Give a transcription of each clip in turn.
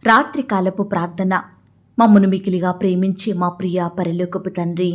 రాత్రికాలపు ప్రార్థన. మమ్మను మికిలిగా ప్రేమించే మా ప్రియ పరలోకపు తండ్రి,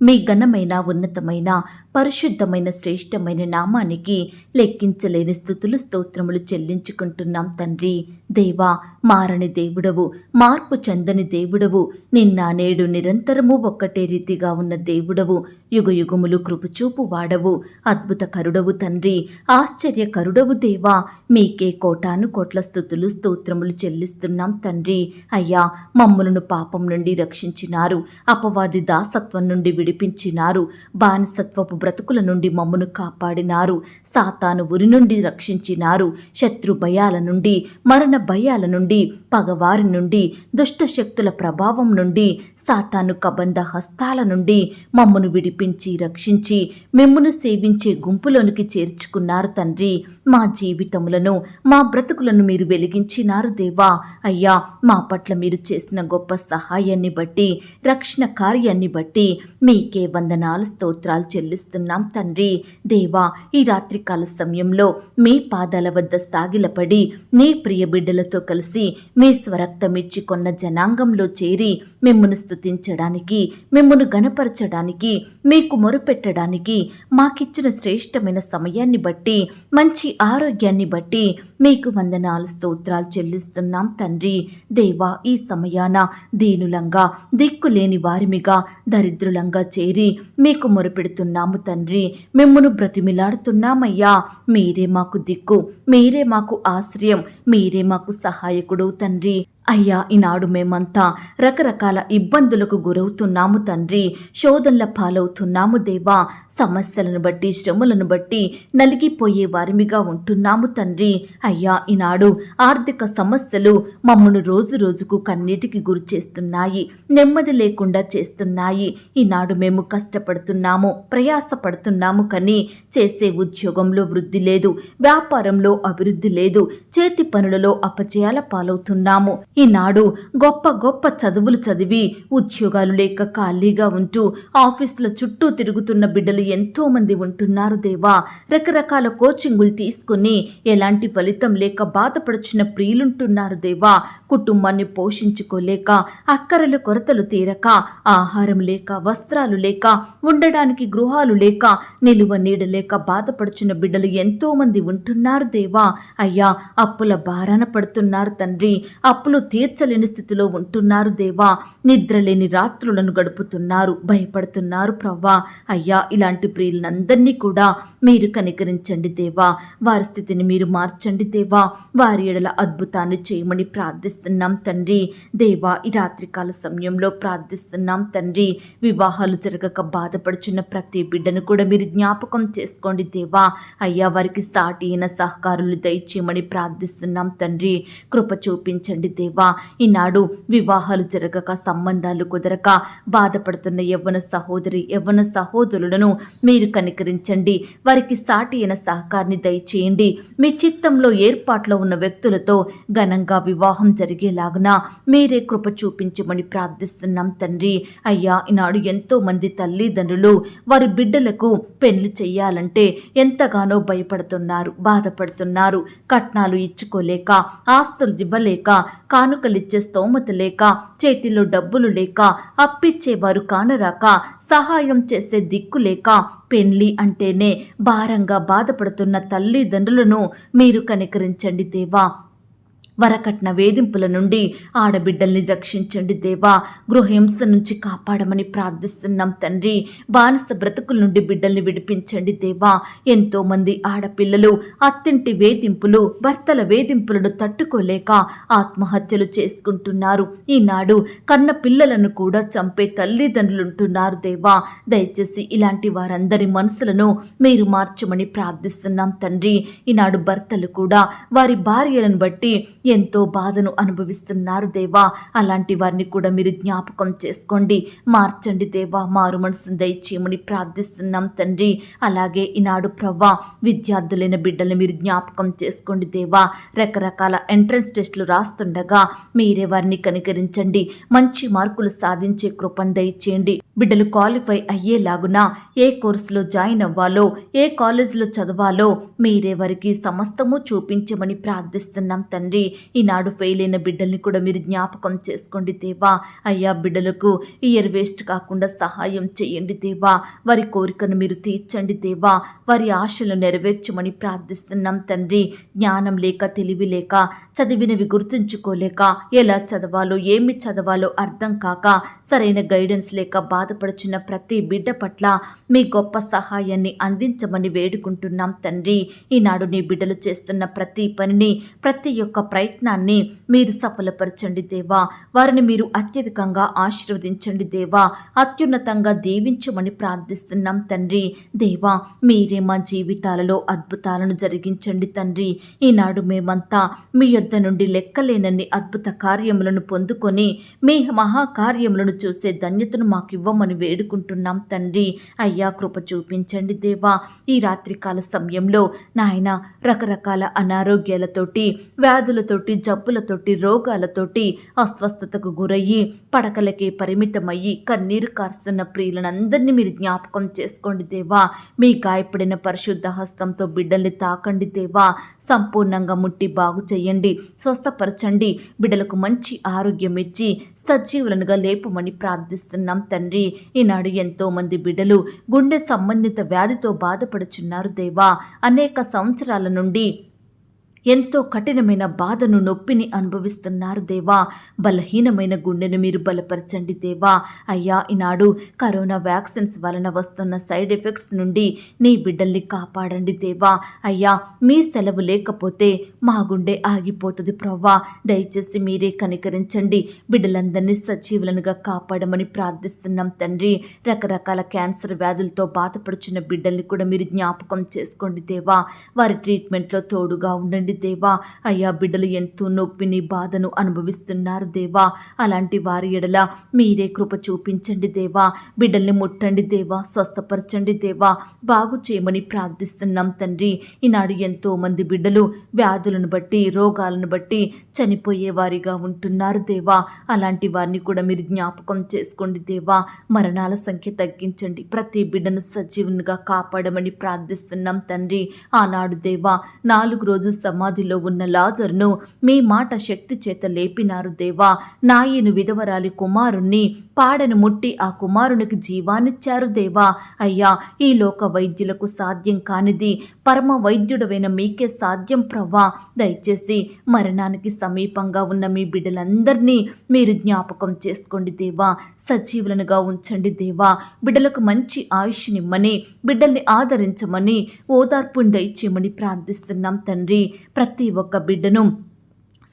మీ ఘనమైన ఉన్నతమైన పరిశుద్ధమైన శ్రేష్టమైన నామానికి లెక్కించలేని స్తుతులు స్తోత్రములు చెల్లించుకుంటున్నాం తండ్రి. దేవా, మారని దేవుడవు, మార్పు చెందని దేవుడవు, నిన్న నేడు నిరంతరము ఒక్కటే రీతిగా ఉన్న దేవుడవు, యుగయుగములు కృపచూపు వాడవు, అద్భుత కరుడవు తండ్రి, ఆశ్చర్య కరుడవు దేవా. మీకే కోటాను కోట్ల స్తుతులు స్తోత్రములు చెల్లిస్తున్నాం తండ్రి. అయ్యా, మమ్ములను పాపం నుండి రక్షించినారు, అపవాది దాసత్వం నుండి విడిపించినారు, బానిసత్వపు బ్రతుకుల నుండి మమ్మను కాపాడినారు, సాతాను ఉరి నుండి రక్షించినారు, శత్రు భయాల నుండి, మరణ భయాల నుండి, పగవారి నుండి, దుష్ట శక్తుల ప్రభావం నుండి, సాతాను కబంధ హస్తాల నుండి మమ్మను విడిపించి రక్షించి మిమ్మును సేవించే గుంపులోనికి చేర్చుకున్నారు తండ్రి. మా జీవితములను, మా బ్రతుకులను మీరు వెలిగించినారు దేవా. అయ్యా, మా పట్ల మీరు చేసిన గొప్ప సహాయాన్ని బట్టి, రక్షణ కార్యాన్ని బట్టి మీకే వందనాలు స్తోత్రాలు చెల్లిస్తున్నాం తండ్రి. దేవా, ఈ రాత్రికాల సమయంలో మీ పాదాల వద్ద సాగిలపడి నీ ప్రియ బిడ్డలతో కలిసి మీ స్వరక్తమిచ్చి కొన్న జనాంగంలో చేరి మిమ్మును స్తుతించడానికి, మిమ్మును గణపరచడానికి, మీకు మొరుపెట్టడానికి మాకిచ్చిన శ్రేష్టమైన సమయాన్ని బట్టి, మంచి ఆరోగ్యాన్ని బట్టి మీకు వందనాలు స్తోత్రాలు చెల్లిస్తున్నాం తండ్రి. దేవా, ఈ సమయాన దీనులంగా, దిక్కులేని వారిమిగా, దరిద్రులంగా చేరి మీకు మొరుపెడుతున్నాము తండ్రి. మిమ్మును బ్రతిమిలాడుతున్నామయ్యా. మీరే మాకు దిక్కు, మీరే మాకు ఆశ్రయం, మీరే మాకు సహాయకుడు తండ్రి. అయ్యా, ఈనాడు మేమంతా రకరకాల ఇబ్బందులకు గురవుతున్నాము తండ్రి, శోధనల పాలవుతున్నాము దేవా. సమస్యలను బట్టి, శ్రమలను బట్టి నలిగిపోయే వారిమిగా ఉంటున్నాము తండ్రి. అయ్యా, ఈనాడు ఆర్థిక సమస్యలు మమ్మను రోజు రోజుకు కన్నీటికి గురి చేస్తున్నాయి, నెమ్మది లేకుండా చేస్తున్నాయి. ఈనాడు మేము కష్టపడుతున్నాము, ప్రయాసపడుతున్నాము, కానీ చేసే ఉద్యోగంలో వృద్ధి లేదు, వ్యాపారంలో అభివృద్ధి లేదు, చేతి పనులలో అపజయాల పాలవుతున్నాము. ఈనాడు గొప్ప గొప్ప చదువులు చదివి ఉద్యోగాలు లేక ఖాళీగా ఉంటూ ఆఫీసుల చుట్టూ తిరుగుతున్న బిడ్డలు ఎంతో మంది ఉంటున్నారు దేవా. రకరకాల కోచింగులు తీసుకుని ఎలాంటి ఫలితం లేక బాధపడుచున్న ప్రియులుంటున్నారు దేవా. కుటుంబాన్ని పోషించుకోలేక, అక్కరల కొరతలు తీరక, ఆహారం లేక, వస్త్రాలు లేక, ఉండడానికి గృహాలు లేక, నిలువ నీడ లేక బాధపడుచున్న బిడ్డలు ఎంతో మంది ఉంటున్నారు దేవా. అయ్యా, అప్పుల భారాన పడుతున్నారు తండ్రి, అప్పులు తీర్చలేని స్థితిలో ఉంటున్నారు దేవా. నిద్రలేని రాత్రులను గడుపుతున్నారు, భయపడుతున్నారు ప్రవ్వా. అయ్యా, ఇలాంటి ప్రియులందరినీ కూడా మీరు కనికరించండి దేవా. వారి స్థితిని మీరు మార్చండి దేవా. వారి ఎడల అద్భుతాన్ని చేయమని ప్రార్థిస్తున్నాం తండ్రి. దేవా, ఈ రాత్రికాల సమయంలో ప్రార్థిస్తున్నాం తండ్రి. వివాహాలు జరగక బాధపడుచున్న ప్రతి బిడ్డను కూడా మీరు జ్ఞాపకం చేసుకోండి దేవా. అయ్యా, వారికి సాటి అయిన సహకారులు దయచేయమని ప్రార్థిస్తున్నాం తండ్రి. కృప చూపించండి దేవా. ఈనాడు వివాహాలు జరగక, సంబంధాలు కుదరక బాధపడుతున్న యవ్వన సహోదరి, యవ్వన సహోదరులను మీరు కనికరించండి. వారికి సాటి అయిన సహకారాన్ని దయచేయండి. మీ చిత్తంలో ఏర్పాట్లో ఉన్న వ్యక్తులతో ఘనంగా వివాహం జరిగేలాగున మీరే కృప చూపించమని ప్రార్థిస్తున్నాం తండ్రి. అయ్యా, ఈనాడు ఎంతో మంది తల్లిదండ్రులు వారి బిడ్డలకు పెళ్లి చెయ్యాలంటే ఎంతగానో భయపడుతున్నారు, బాధపడుతున్నారు. కట్నాలు ఇచ్చుకోలేక, ఆస్తులు ఇవ్వలేక, కానుకలిచ్చే స్తోమత లేక, చేతిలో డబ్బులు లేక, అప్పిచ్చేవారు కానరాక, సహాయం చేసే దిక్కు లేక, పెళ్లి అంటేనే భారంగా బాధపడుతున్న తల్లిదండ్రులను మీరు కనికరించండి దేవా. వరకట్న వేధింపుల నుండి ఆడబిడ్డల్ని రక్షించండి దేవా. గృహహింస నుంచి కాపాడమని ప్రార్థిస్తున్నాం తండ్రి. బానిస బ్రతుకుల నుండి బిడ్డల్ని విడిపించండి దేవా. ఎంతో మంది ఆడపిల్లలు అత్తింటి వేధింపులు, భర్తల వేధింపులను తట్టుకోలేక ఆత్మహత్యలు చేసుకుంటున్నారు. ఈనాడు కన్న పిల్లలను కూడా చంపే తల్లిదండ్రులుంటున్నారు దేవా. దయచేసి ఇలాంటి వారందరి మనసులను మీరు మార్చమని ప్రార్థిస్తున్నాం తండ్రి. ఈనాడు భర్తలు కూడా వారి భార్యలను బట్టి ఎంతో బాధను అనుభవిస్తున్నారు దేవా. అలాంటి వారిని కూడా మీరు జ్ఞాపకం చేసుకోండి, మార్చండి దేవా. మారు మనసును దయచేయమని ప్రార్థిస్తున్నాం తండ్రి. అలాగే ఈనాడు ప్రవ్వా, విద్యార్థులైన బిడ్డల్ని మీరు జ్ఞాపకం చేసుకోండి దేవా. రకరకాల ఎంట్రన్స్ టెస్టులు రాస్తుండగా మీరే వారిని కనికరించండి. మంచి మార్కులు సాధించే కృపను దయచేయండి. బిడ్డలు క్వాలిఫై అయ్యేలాగున ఏ కోర్సులో జాయిన్ అవ్వాలో, ఏ కాలేజీలో చదవాలో మీరే వారికి సమస్తము చూపించమని ప్రార్థిస్తున్నాం తండ్రి. ఈనాడు ఫెయిల్ అయిన బిడ్డల్ని కూడా మీరు జ్ఞాపకం చేసుకోండి దేవా. అయ్యా బిడ్డలకు ఇయర్ వేస్ట్ కాకుండా సహాయం చేయండి దేవా. వారి కోరికను మీరు తీర్చండి దేవా. వారి ఆశలు నెరవేర్చమని ప్రార్థిస్తున్నాం తండ్రి. జ్ఞానం లేక, తెలివి లేక, చదివినవి గుర్తుంచుకోలేక, ఎలా చదవాలో ఏమి చదవాలో అర్థం కాక, సరైన గైడెన్స్ లేక బాధపడుచున్న ప్రతి బిడ్డ పట్ల మీ గొప్ప సహాయాన్ని అందించమని వేడుకుంటున్నాం తండ్రి. ఈనాడు నీ బిడ్డలు చేస్తున్న ప్రతి పనిని, ప్రతి ఒక్క ప్రయత్నాన్ని మీరు సఫలపరచండి దేవా. వారిని మీరు అత్యధికంగా ఆశీర్వదించండి దేవా. అత్యున్నతంగా దీవించమని ప్రార్థిస్తున్నాం తండ్రి. దేవా మీరే మా జీవితాలలో అద్భుతాలను జరిగించండి తండ్రి. ఈనాడు మేమంతా మీ యొద్ద నుండి లెక్కలేనన్ని అద్భుత కార్యములను పొందుకొని మీ మహాకార్యములను చూసే ధన్యతను మాకు ఇవ్వమని వేడుకుంటున్నాం తండ్రి. అయ్యా కృప చూపించండి దేవా. ఈ రాత్రికాల సమయంలో నాయన రకరకాల అనారోగ్యాలతోటి, వ్యాధులతోటి, జబ్బులతోటి, రోగాలతోటి అస్వస్థతకు గురయ్యి పడకలకే పరిమితమయ్యి కన్నీరు కారుస్తున్న ప్రియులందరినీ మీరు జ్ఞాపకం చేసుకోండి దేవా. మీ గాయపడిన పరిశుద్ధ హస్తంతో బిడ్డల్ని తాకండి దేవా. సంపూర్ణంగా ముట్టి బాగు చేయండి, స్వస్థపరచండి. బిడ్డలకు మంచి ఆరోగ్యం ఇచ్చి సజీవులనుగా లేపమని ప్రార్థిస్తున్నాం తండ్రి. ఈనాడు ఎంతో మంది బిడ్డలు గుండె సంబంధిత వ్యాధితో బాధపడుచున్నారు దేవా. అనేక సంవత్సరాల నుండి ఎంతో కఠినమైన బాధను, నొప్పిని అనుభవిస్తున్నారు దేవా. బలహీనమైన గుండెను మీరు బలపరచండి దేవా. అయ్యా ఈనాడు కరోనా వ్యాక్సిన్స్ వలన వస్తున్న సైడ్ ఎఫెక్ట్స్ నుండి నీ బిడ్డల్ని కాపాడండి దేవా. అయ్యా మీ సెలవు లేకపోతే మా గుండె ఆగిపోతుంది ప్రవ్వా. దయచేసి మీరే కనికరించండి. బిడ్డలందరినీ సజీవులనుగా కాపాడమని ప్రార్థిస్తున్నాం తండ్రి. రకరకాల క్యాన్సర్ వ్యాధులతో బాధపడుచున్న బిడ్డల్ని కూడా మీరు జ్ఞాపకం చేసుకోండి దేవా. వారి ట్రీట్మెంట్లో తోడుగా ఉండండి దేవా. అయ్యా బిడ్డలు ఎంతో నొప్పిని, బాధను అనుభవిస్తున్నారు దేవా. అలాంటి వారి ఎడల మీరే కృప చూపించండి దేవా. బిడ్డల్ని ముట్టండి దేవా, స్వస్థపరచండి దేవా, బాగు చేయమని ప్రార్థిస్తున్నాం తండ్రి. ఈనాడు ఎంతో మంది బిడ్డలు వ్యాధులను బట్టి, రోగాలను బట్టి చనిపోయే వారిగా ఉంటున్నారు దేవా. అలాంటి వారిని కూడా మీరు జ్ఞాపకం చేసుకోండి దేవా. మరణాల సంఖ్య తగ్గించండి. ప్రతి బిడ్డను సజీవునిగా కాపాడమని ప్రార్థిస్తున్నాం తండ్రి. ఆనాడు దేవా 4 రోజులు సమాధిలో ఉన్న లాజరును మీ మాట శక్తి చేత లేపినారు దేవా. నాయను విధవరాలి కుమారుణ్ణి పాడను ముట్టి ఆ కుమారునికి జీవాన్నిచ్చారు దేవా. అయ్యా ఈ లోక వైద్యులకు సాధ్యం కానిది పరమ వైద్యుడవైన మీకే సాధ్యం ప్రవ్వా. దయచేసి మరణానికి సమీపంగా ఉన్న మీ బిడ్డలందరినీ మీరు జ్ఞాపకం చేసుకోండి దేవా. సజీవులనుగా ఉంచండి దేవా. బిడ్డలకు మంచి ఆయుష్నిమ్మని, బిడ్డల్ని ఆదరించమని, ఓదార్పుని దయచేయమని ప్రార్థిస్తున్నాం తండ్రి. ప్రతి ఒక్క బిడ్డను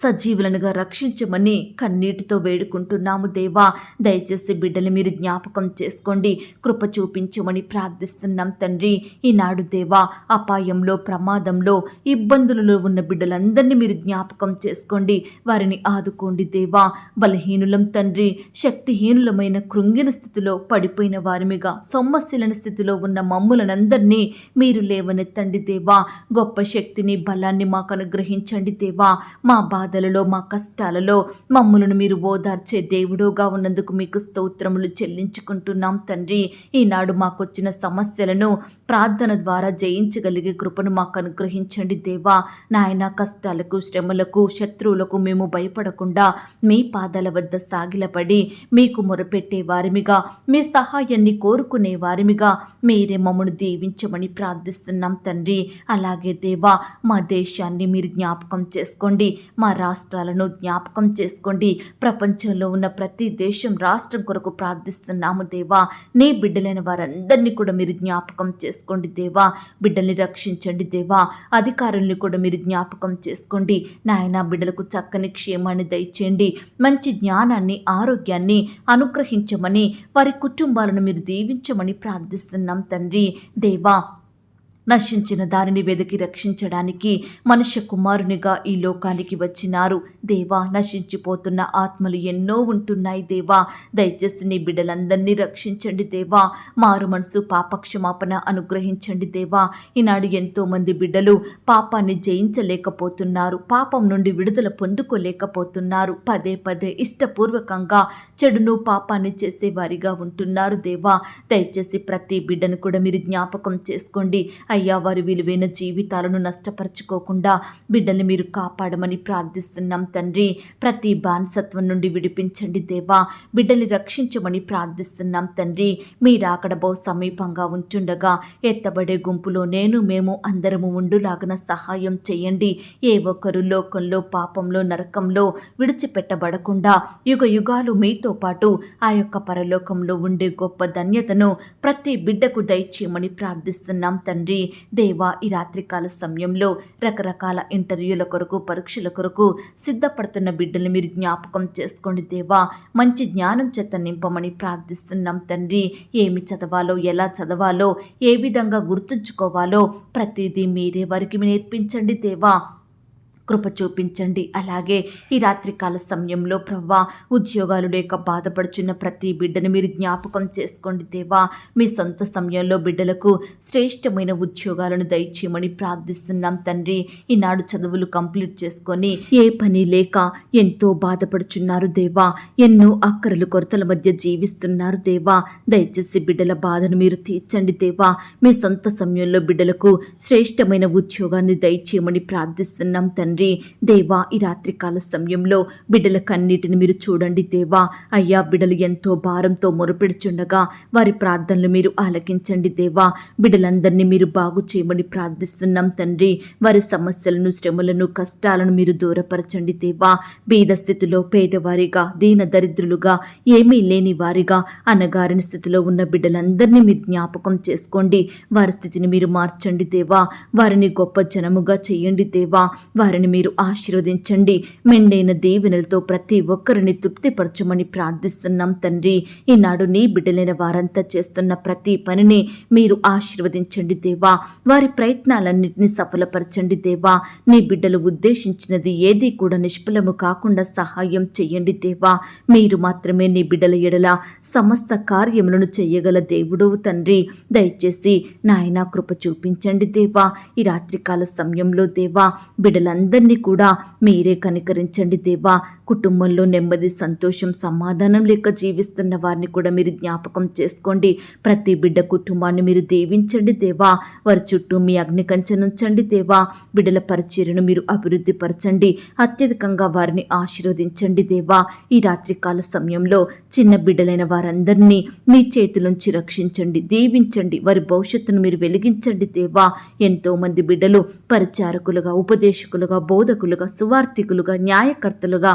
సజీవులనుగా రక్షించమని కన్నీటితో వేడుకుంటున్నాము దేవా. దయచేసి బిడ్డలు మీరు జ్ఞాపకం చేసుకోండి, కృప చూపించమని ప్రార్థిస్తున్నాం తండ్రి. ఈనాడు దేవా అపాయంలో, ప్రమాదంలో, ఇబ్బందులలో ఉన్న బిడ్డలందరినీ మీరు జ్ఞాపకం చేసుకోండి, వారిని ఆదుకోండి దేవా. బలహీనులం తండ్రి, శక్తిహీనులమైన కృంగిన స్థితిలో పడిపోయిన వారిమిగా, సొమ్మశిలన స్థితిలో ఉన్న మమ్ములనందరినీ మీరు లేవనెత్తండి దేవా. గొప్ప శక్తిని, బలాన్ని మాకు అనుగ్రహించండి దేవా. మా బాధలలో, మా కష్టాలలో మమ్ములను మీరు ఓదార్చే దేవుడుగా ఉన్నందుకు మీకు స్తోత్రములు చెల్లించుకుంటున్నాం తండ్రి. ఈనాడు మాకొచ్చిన సమస్యలను ప్రార్థన ద్వారా జయించగలిగే కృపను మాకు అనుగ్రహించండి దేవా. నాయన కష్టాలకు, శ్రమలకు, శత్రువులకు మేము భయపడకుండా మీ పాదాల వద్ద సాగిలపడి మీకు మొరపెట్టే వారిమిగా, మీ సహాయాన్ని కోరుకునే వారిమిగా మీరే మమ్మను దీవించమని ప్రార్థిస్తున్నాం తండ్రి. అలాగే దేవా మా దేశాన్ని మీరు జ్ఞాపకం చేసుకోండి, మా రాష్ట్రాలను జ్ఞాపకం చేసుకోండి. ప్రపంచంలో ఉన్న ప్రతి దేశం, రాష్ట్రం కొరకు ప్రార్థిస్తున్నాము దేవా. నీ బిడ్డలైన వారందరినీ కూడా మీరు జ్ఞాపకం చేసుకోండి దేవా. బిడ్డల్ని రక్షించండి దేవా. అధికారుల్ని కూడా మీరు జ్ఞాపకం చేసుకోండి నాయన. బిడ్డలకు చక్కని క్షేమాన్ని దయచేయండి, మంచి జ్ఞానాన్ని, ఆరోగ్యాన్ని అనుగ్రహించమని, వారి కుటుంబాలను మీరు దీవించమని ప్రార్థిస్తున్నాం తండ్రి. దేవా నశించిన దారిని వెతికి రక్షించడానికి మనుష్య కుమారునిగా ఈ లోకానికి వచ్చినారు దేవా. నశించిపోతున్న ఆత్మలు ఎన్నో ఉంటున్నాయి దేవా. దయచేసి నీ బిడ్డలందరినీ రక్షించండి దేవా. మారు మనసు, పాపక్షమాపణ అనుగ్రహించండి దేవా. ఈనాడు ఎంతో మంది బిడ్డలు పాపాన్ని జయించలేకపోతున్నారు, పాపం నుండి విడుదల పొందుకోలేకపోతున్నారు. పదే పదే ఇష్టపూర్వకంగా చెడును, పాపాన్ని చేసేవారిగా ఉంటున్నారు దేవా. దయచేసి ప్రతి బిడ్డను కూడా మీరు జ్ఞాపకం చేసుకోండి అయ్యా వారి విలువైన జీవితాలను నష్టపరచుకోకుండా బిడ్డల్ని మీరు కాపాడమని ప్రార్థిస్తున్నాం తండ్రి. ప్రతి బానిసత్వం నుండి విడిపించండి దేవా. బిడ్డల్ని రక్షించమని ప్రార్థిస్తున్నాం తండ్రి. మీరాకడ బహు సమీపంగా ఉంటుండగా ఎత్తబడే గుంపులో మేము అందరము ఉండులాగన సహాయం చేయండి. ఏ ఒక్కరు లోకంలో పాపంలో నరకంలో విడిచిపెట్టబడకుండా యుగ యుగాలు మీతో పాటు ఆ యొక్క పరలోకంలో ఉండే గొప్ప ధన్యతను ప్రతి బిడ్డకు దయచేయమని ప్రార్థిస్తున్నాం తండ్రి. దేవా ఈ రాత్రికాల సమయంలో రకరకాల ఇంటర్వ్యూల కొరకు పరీక్షల కొరకు సిద్ధపడుతున్న బిడ్డల్ని మీరు జ్ఞాపకం చేసుకోండి దేవా. మంచి జ్ఞానం చేత నింపమని ప్రార్థిస్తున్నాం తండ్రి. ఏమి చదవాలో ఎలా చదవాలో ఏ విధంగా గుర్తుంచుకోవాలో ప్రతిదీ మీరే వారికి నేర్పించండి దేవా. కృప చూపించండి. అలాగే ఈ రాత్రికాల సమయంలో ప్రవ్వా ఉద్యోగాలు లేక బాధపడుచున్న ప్రతి బిడ్డను మీరు జ్ఞాపకం చేసుకోండి దేవా. మీ సొంత సమయంలో బిడ్డలకు శ్రేష్టమైన ఉద్యోగాలను దయచేయమని ప్రార్థిస్తున్నాం తండ్రి. ఈనాడు చదువులు కంప్లీట్ చేసుకొని ఏ పని లేక ఎంతో బాధపడుచున్నారు దేవా. ఎన్నో అక్కరలు కొరతల మధ్య జీవిస్తున్నారు దేవా. దయచేసి బిడ్డల బాధను మీరు తీర్చండి దేవా. మీ సొంత సమయంలో బిడ్డలకు శ్రేష్టమైన ఉద్యోగాన్ని దయచేయమని ప్రార్థిస్తున్నాం తండ్రి. దేవా ఈ రాత్రికాల సమయంలో బిడ్డల కన్నీటిని మీరు చూడండి దేవా. అయ్యా బిడ్డలు ఎంతో భారంతో మొరపెడుచుండగా వారి ప్రార్థనలు మీరు ఆలకించండి దేవా. బిడ్డలందరినీ మీరు బాగు చేయమని ప్రార్థిస్తున్నాం తండ్రి. వారి సమస్యలను శ్రమలను కష్టాలను మీరు దూరపరచండి దేవా. బీద స్థితిలో పేదవారిగా దీన దరిద్రులుగా ఏమీ లేని వారిగా అనగారిన స్థితిలో ఉన్న బిడ్డలందరినీ మీరు జ్ఞాపకం చేసుకోండి. వారి స్థితిని మీరు మార్చండి దేవా. వారిని గొప్ప జనముగా చేయండి దేవా. వారిని మీరు ఆశీర్వదించండి. మెండైన దీవెనలతో ప్రతి ఒక్కరిని తృప్తిపరచమని ప్రార్థిస్తున్నాం తండ్రి. ఈనాడు నీ బిడ్డలైన వారంతా చేస్తున్న ప్రతి పనిని మీరు ఆశీర్వదించండి దేవా. వారి ప్రయత్నాలన్నింటినీ సఫలపరచండి దేవా. నీ బిడ్డలు ఉద్దేశించినది ఏది కూడా నిష్ఫలము కాకుండా సహాయం చేయండి దేవా. మీరు మాత్రమే నీ బిడ్డల ఎడల సమస్త కార్యములను చేయగల దేవుడవు తండ్రి. దయచేసి నాయన కృప చూపించండి దేవా. ఈ రాత్రికాల సమయంలో దేవా బిడ్డలందరినీ కూడా మీరే కనికరించండి దేవా. కుటుంబంలో నెమ్మది సంతోషం సమాధానం లేక జీవిస్తున్న వారిని కూడా మీరు జ్ఞాపకం చేసుకోండి. ప్రతి బిడ్డ కుటుంబాన్ని మీరు దీవించండి దేవా. వారి చుట్టూ మీ అగ్ని కంచె ఉంచండి దేవా. బిడ్డల పరిచర్యను మీరు అభివృద్ధి పరచండి. అత్యధికంగా వారిని ఆశీర్వదించండి దేవా. ఈ రాత్రికాల సమయంలో చిన్న బిడ్డలైన వారందరినీ మీ చేతిలోంచి రక్షించండి, దీవించండి. వారి భవిష్యత్తును మీరు వెలిగించండి దేవా. ఎంతో మంది బిడ్డలు పరిచారకులుగా ఉపదేశకులుగా బోధకులుగా సువార్థికులుగా న్యాయకర్తలుగా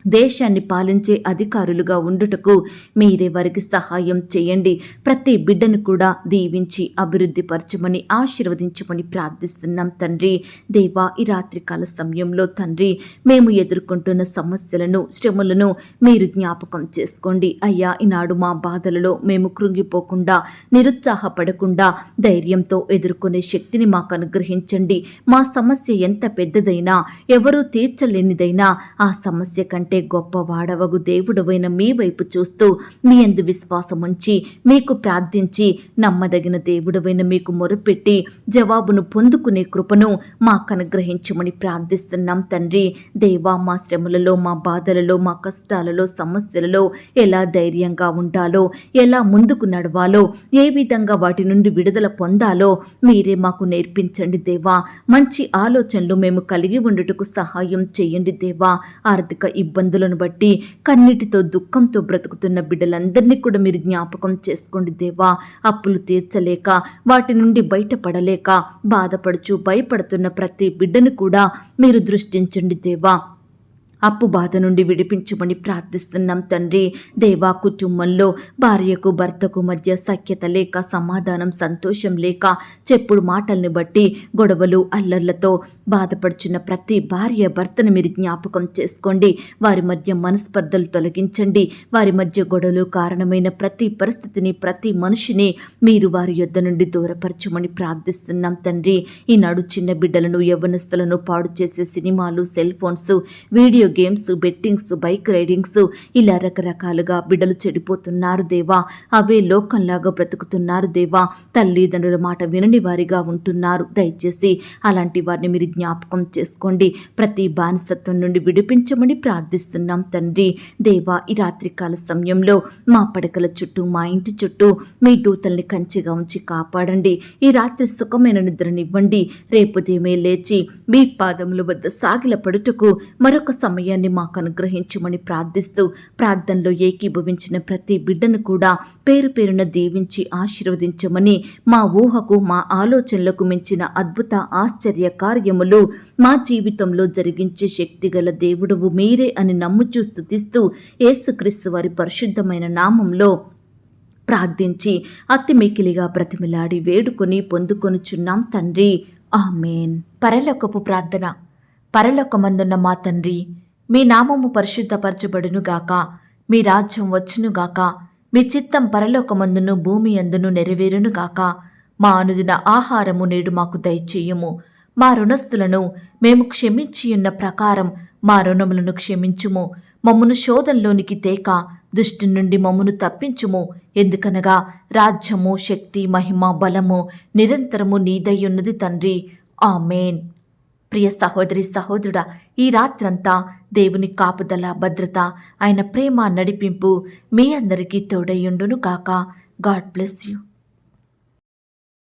దేశాన్ని పాలించే అధికారులుగా ఉండుటకు మీరే వారికి సహాయం చేయండి. ప్రతి బిడ్డను కూడా దీవించి అభివృద్ధి పరచమని ఆశీర్వదించమని ప్రార్థిస్తున్నాం తండ్రి. దేవా ఈ రాత్రికాల సమయంలో తండ్రి మేము ఎదుర్కొంటున్న సమస్యలను శ్రమలను మీరు జ్ఞాపకం చేసుకోండి. అయ్యా ఈనాడు మా బాధలలో మేము కృంగిపోకుండా నిరుత్సాహపడకుండా ధైర్యంతో ఎదుర్కొనే శక్తిని మాకు అనుగ్రహించండి. మా సమస్య ఎంత పెద్దదైనా ఎవరూ తీర్చలేనిదైనా ఆ సమస్య కంటే గొప్ప వాడవగు దేవుడవైన మీ వైపు చూస్తూ మీ యందు విశ్వాసం ఉంచి మీకు ప్రార్థించి నమ్మదగిన దేవుడవైన మీకు మొరపెట్టి జవాబును పొందుకునే కృపను మాకు అనుగ్రహించమని ప్రార్థిస్తున్నాం తండ్రి. దేవా మా శ్రమలలో మా బాధలలో మా కష్టాలలో సమస్యలలో ఎలా ధైర్యంగా ఉండాలో ఎలా ముందుకు నడవాలో ఏ విధంగా వాటి నుండి విడుదల పొందాలో మీరే మాకు నేర్పించండి దేవా. మంచి ఆలోచనలు మేము కలిగి ఉండుటకు సహాయం చేయండి దేవా. ఆర్థిక ఇబ్బందులను బట్టి కన్నీటితో దుఃఖంతో బ్రతుకుతున్న బిడ్డలందరినీ కూడా మీరు జ్ఞాపకం చేసుకోండి దేవా. అప్పులు తీర్చలేక వాటి నుండి బయటపడలేక బాధపడుచు భయపడుతున్న ప్రతి బిడ్డను కూడా మీరు దృష్టించండి దేవా. అప్పు బాధ నుండి విడిపించమని ప్రార్థిస్తున్నాం తండ్రి. దేవా కుటుంబంలో భార్యకు భర్తకు మధ్య సఖ్యత లేక సమాధానం సంతోషం లేక చెప్పుడు మాటల్ని బట్టి గొడవలు అల్లర్లతో బాధపడుచున్న ప్రతి భార్య భర్తను మీరు జ్ఞాపకం చేసుకోండి. వారి మధ్య మనస్పర్ధలు తొలగించండి. వారి మధ్య గొడవలు కారణమైన ప్రతి పరిస్థితిని ప్రతి మనిషిని మీరు వారి యొద్ద నుండి దూరపరచమని ప్రార్థిస్తున్నాం తండ్రి. ఈనాడు చిన్న బిడ్డలను యవ్వనస్తులను పాడు చేసే సినిమాలు cell phones video games, bettings, bike raidings ఇలా రకరకాలుగా బిడ్డలు చెడిపోతున్నారు దేవా. అవే లోకంలాగా బ్రతుకుతున్నారు దేవా. తల్లిదండ్రుల మాట వినని వారిగా ఉంటున్నారు. దయచేసి అలాంటి వారిని మీరు జ్ఞాపకం చేసుకోండి. ప్రతి బానిసత్వం నుండి విడిపించమని ప్రార్థిస్తున్నాం తండ్రి. దేవా, ఈ రాత్రికాల సమయంలో మా పడకల చుట్టూ, మా ఇంటి చుట్టూ మీ దూతల్ని కంచెగా ఉంచి కాపాడండి. ఈ రాత్రి సుఖమైన నిద్రనివ్వండి. రేపు ఉదయమే లేచి మీ పాదముల వద్ద సాగిల పడుటకు మరొక సమయాన్ని మాకు అనుగ్రహించమని ప్రార్థిస్తూ, ప్రార్థనలో ఏకీభవించిన ప్రతి బిడ్డను కూడా పేరు పేరున దీవించి ఆశీర్వదించమని, మా ఊహకు, మా ఆలోచనలకు మించిన అద్భుత ఆశ్చర్య కార్యములు మా జీవితంలో జరిగించే శక్తిగల దేవుడువు మీరే అని నమ్ముచూ స్తుతిస్తూ యేసుక్రీస్తు వారి పరిశుద్ధమైన నామంలో ప్రార్థించి అతి మికిలిగా బ్రతిమిలాడి వేడుకొని పొందుకొనుచున్నాం తండ్రి. ఆమేన్. పరలోకపు ప్రార్థన. పరలోకమందున్న మా తండ్రి, మీ నామము పరిశుద్ధపరచబడునుగాక, మీ రాజ్యం వచ్చునుగాక, మీ చిత్తం పరలోకమందును భూమి అందును నెరవేరునుగాక. మా అనుదిన ఆహారము నేడు మాకు దయచేయుము. మా రుణస్థులను మేము క్షమించియున్న ప్రకారం మా రుణములను క్షమించుము. మమ్మును శోధంలోనికి తేక దుష్టి నుండి మమ్మును తప్పించుము. ఎందుకనగా రాజ్యము, శక్తి, మహిమ, బలము నిరంతరము నీదయ్యున్నది తండ్రి. ఆమేన్. ప్రియ సహోదరి, సహోదరుడా, ఈ రాత్రంతా దేవుని కాపుదల, భద్రత, ఆయన ప్రేమ, నడిపింపు మీ అందరికీ తోడయ్యుండును కాక. God bless you.